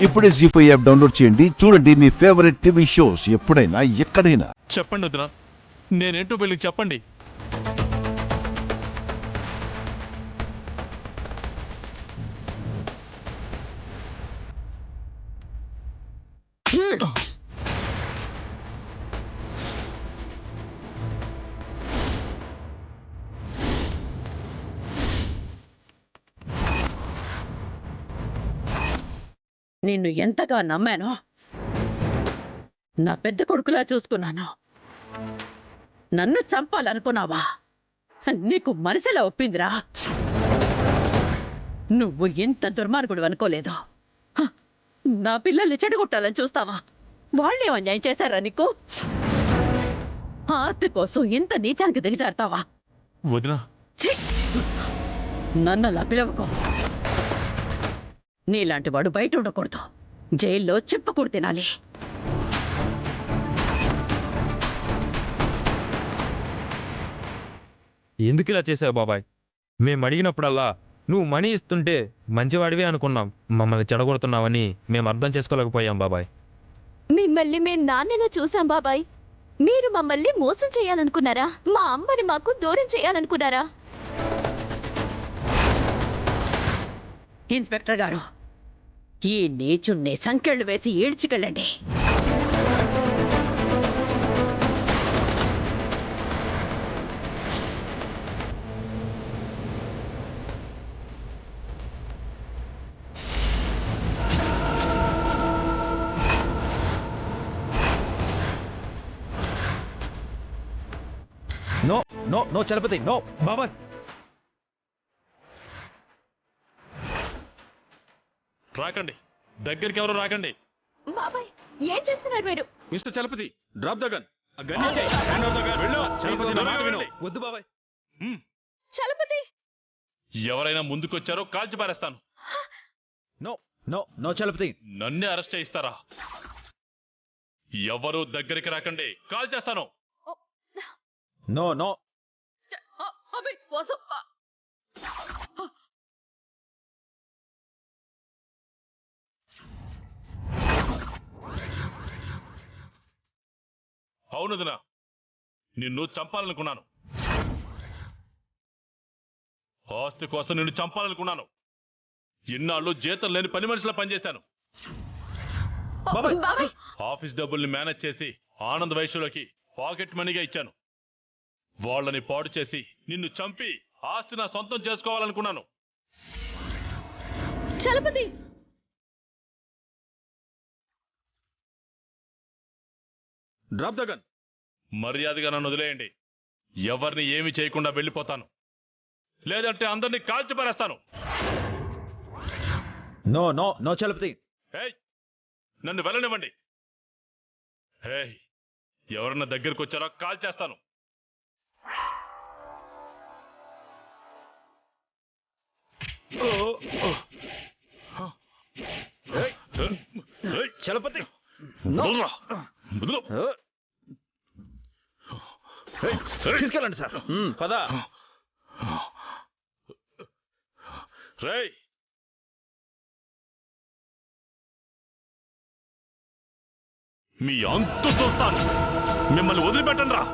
ఇప్పుడే జీ5 app download చేయండి. చూడండి మీ ఫేవరెట్ టీవీ షోస్ ఎప్పుడైనా ఎక్కడైనా. చెప్పండి వదినా, నేనేంటో వీళ్ళకి చెప్పండి. నిన్ను ఎంతగా నమ్మానో, నా పెద్ద కొడుకులా చూసుకున్నాను. నన్ను చంపాలనుకున్నావా? నీకు మనసులా ఒప్పిందిరా. నువ్వు ఇంత దుర్మార్గుడు అనుకోలేదు. హ, నా పిల్లల్ని చెడగొట్టాలని చూస్తావా? వాళ్ళేం అన్యాయం చేశారా నీకు? ఆస్తి కోసం ఇంత నీచానికి దిగజారుతావా? వదినా, ఛీ! నన్నలా పిలవకో. నీలాంటి వాడు బయట ఉండకూడదు. జైల్లో చెప్పకూడదు తినాలి. ఎందుకు ఇలా చేసావు బాబాయ్? మేము అడిగినప్పుడల్లా నువ్వు మనీ ఇస్తుంటే మంచివాడివే అనుకున్నాం. మమ్మల్ని చెడగొడుతున్నావని మేము అర్థం చేసుకోలేకపోయాం బాబాయ్. మిమ్మల్ని మేము నాన్నలో చూసాం బాబాయ్. మీరు మమ్మల్ని మోసం చేయాలనుకున్నారా? మా అమ్మని మాకు దూరం చేయాలనుకున్నారా? ఇన్స్పెక్టర్ గారు, ఈ నీచుణ్ణి సంకెళ్ళు వేసి ఈడ్చికెళ్ళండి. No no no Chalapathi, no బాబాయ్. రాకండి, దగ్గరికి ఎవరు రాకండి. బాబాయ్, ఏం చేస్తున్నారు మీరు? Mister Chalapathi, drop the gun. ఆ గన్ ఇచ్చేయ్. Hand over the gun. వెళ్ళు. చలపతి, నా మాట విను. వద్దు బాబాయ్. చలపతి, ఎవరైనా ముందుకొచ్చారో కాల్చి పారేస్తాను. No no no Chalapathi. నన్నే అరెస్ట్ చేయిస్తారా? ఎవరు దగ్గరికి రాకండి, కాల్ చేస్తాను. No no. అబ్బే, వాసు, అవును వదినా, నిన్ను చంపాలనుకున్నాను. ఆస్తి కోసం నిన్ను చంపాలనుకున్నాను. ఇన్నాళ్ళు జీతం లేని పని మనిషిలా పనిచేశాను. బాబాయ్, ఆఫీస్ డబ్బుల్ని మేనేజ్ చేసి ఆనంద్ వైశ్యులకి పాకెట్ మనీగా ఇచ్చాను. వాళ్ళని పాడు చేసి నిన్ను చంపి ఆస్తి నా సొంతం చేసుకోవాలనుకున్నాను. Chalapathi, drop the gun. మర్యాదగా నన్ను వదిలేయండి. ఎవరిని ఏమీ చేయకుండా వెళ్ళిపోతాను, లేదంటే అందరినీ కాల్చి పారేస్తాను. No no no Chalapathi. ఏయ్, నన్ను వెళ్ళనివ్వండి. ఏయ్, ఎవరన్నా దగ్గరకు వచ్చారో కాల్ చేస్తాను. చలపతి, తీసుకెళ్ళండి సార్. పద. రేయ్, మీ అంతు చూస్తాను. మిమ్మల్ని వదిలిపెట్టండి రా.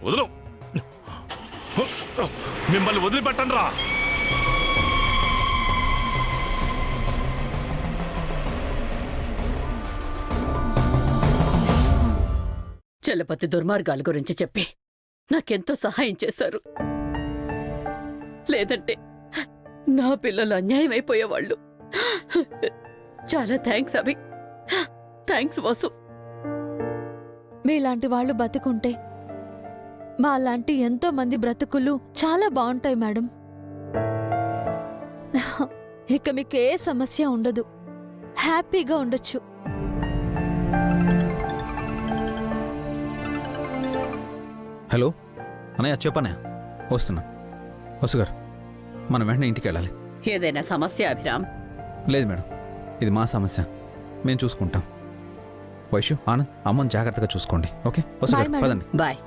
వదలు. మిమ్మల్ని వదిలిపెట్టండి రా. చలపతి దుర్మార్గాల గురించి చెప్పి నాకెంతో సహాయం చేశారు. లేదంటే నా పిల్లలు అన్యాయం అయిపోయేవాళ్ళు. చాలా థ్యాంక్స్ అభి. థ్యాంక్స్ వాసు. మీలాంటి వాళ్ళు బతుకుంటే మా లాంటి ఎంతో మంది బ్రతుకులు చాలా బాగుంటాయి మేడం. ఇక మీకు ఏ సమస్య ఉండదు, హ్యాపీగా ఉండొచ్చు. హలో అన్నయ్య, చెప్పన్నయ్య. వస్తున్నా. వసుగారు, మనం వెంటనే ఇంటికి వెళ్ళాలి. ఏదైనా సమస్య అభిరామ్? లేదు మేడం, ఇది మా సమస్య, మేము చూసుకుంటాం. వైషు, ఆనంద్, అమ్మని జాగ్రత్తగా చూసుకోండి. ఓకే వసుగారు, పదండి. బాయ్.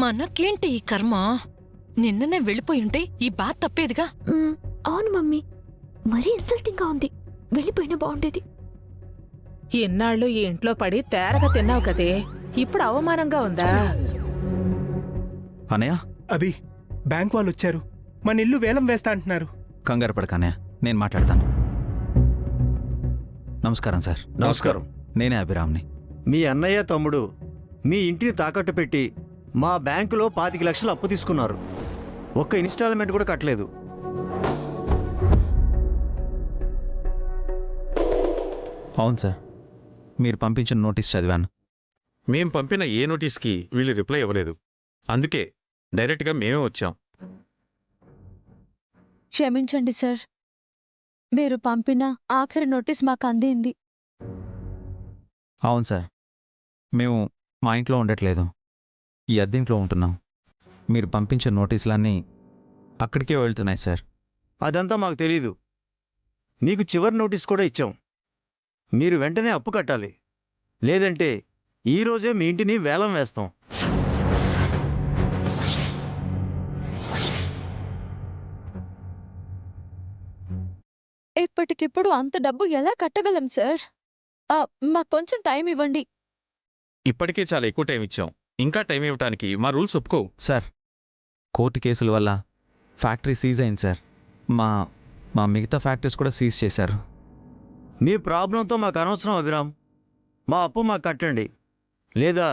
మనకేంటి ఈ కర్మ? నిన్ననే వెళ్ళిపోయుంటే ఈ బాధ తప్పేదిగా. అవును మమ్మీ, మరీ ఇన్సల్టింగ్ గా ఉంది. వెళ్ళిపోయినా బాగుండేది. ఎన్నాళ్ళు ఈ ఇంట్లో పడి తేరగా తిన్నావు కదే, ఇప్పుడు అవమానంగా ఉందా? అనయ్య అభి, బ్యాంక్ వాళ్ళు వచ్చారు. మన ఇల్లు వేలం వేస్తా అంటున్నారు. కంగారు పడక అనయ్య, నేను మాట్లాడతాను. నమస్కారం సార్. నమస్కారం. నేనే అభిరామ్ని. మీ అన్నయ్య తమ్ముడు మీ ఇంటిని తాకట్టు పెట్టి మా బ్యాంకులో 25 లక్షలు అప్పు తీసుకున్నారు. ఒక్క ఇన్స్టాల్మెంట్ కూడా కట్టలేదు. అవును సార్, మీరు పంపించిన నోటీస్ చదివాను. మేం పంపిన ఏ నోటీస్కి వీళ్ళు రిప్లై ఇవ్వలేదు. అందుకే డైరెక్ట్గా మేమే వచ్చాం. క్షమించండి సార్, మీరు పంపిన ఆఖరి నోటీస్ మాకు అందింది. అవును సార్, మేము మా ఇంట్లో ఉండట్లేదు, ఈ అద్దెంట్లో ఉంటున్నాం. మీరు పంపించిన నోటీసులన్నీ అక్కడికే వెళ్తున్నాయి సార్. అదంతా మాకు తెలీదు. మీకు చివరి నోటీస్ కూడా ఇచ్చాం. మీరు వెంటనే అప్పు కట్టాలి, లేదంటే ఈరోజే మీ ఇంటిని వేలం వేస్తాం. ఇప్పటికిప్పుడు అంత డబ్బు ఎలా కట్టగలం సార్? మాకు కొంచెం టైం ఇవ్వండి. ఇప్పటికే చాలా ఎక్కువ టైం ఇచ్చాం. ఇంకా టైం ఇవ్వటానికి మా రూల్స్ ఒప్పుకోవు. సార్, కోర్టు కేసుల వల్ల ఫ్యాక్టరీ సీజ్ అయింది సార్. మా మా మిగతా ఫ్యాక్టరీస్ కూడా సీజ్ చేశారు. మీ ప్రాబ్లంతో మాకు అనవసరం అభిరామ్. మా అప్పు మాకు కట్టండి, లేదా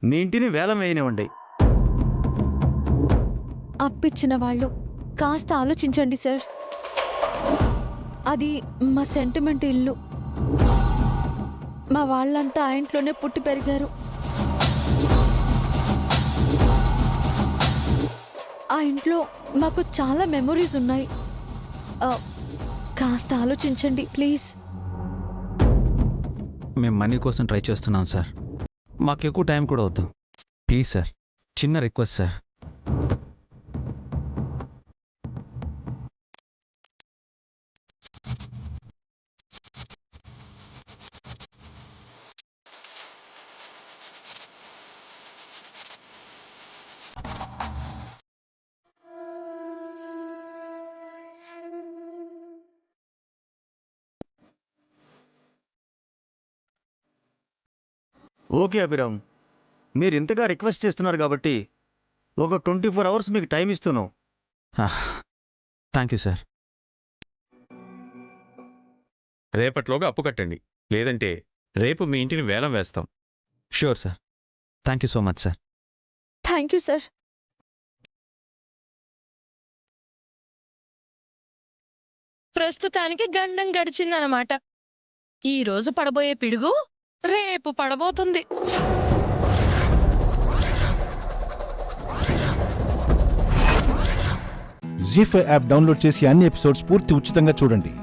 మీ ఇంటిని వేలం వేయనివ్వండి. అప్పిచ్చిన వాళ్ళు కాస్త ఆలోచించండి సార్. అది మా సెంటిమెంట్ ఇల్లు. మా వాళ్ళంతా ఆ ఇంట్లోనే పుట్టి పెరిగారు. ఆ ఇంట్లో మాకు చాలా మెమొరీస్ ఉన్నాయి. కాస్త ఆలోచించండి ప్లీజ్. మేము మనీ కోసం ట్రై చేస్తున్నాం సార్. మాకు ఎక్కువ టైం కూడా వద్దు ప్లీజ్ సార్. చిన్న రిక్వెస్ట్ సార్. ఓకే అభిరామ్, మీరు ఇంతగా రిక్వెస్ట్ చేస్తున్నారు కాబట్టి ఒక 24 అవర్స్ మీకు టైం ఇస్తున్నాం. Thank you sir. రేపట్లోగా అప్పు కట్టండి, లేదంటే రేపు మీ ఇంటిని వేలం వేస్తాం. Sure sir. Thank you so much sir. Thank you sir. ప్రస్తుతానికి గండం గడిచిందనమాట. ఈ రోజు పడబోయే పిడుగు రేపు పడబోతుంది. జీ5 యాప్ డౌన్లోడ్ చేసి అన్ని ఎపిసోడ్స్ పూర్తి ఉచితంగా చూడండి.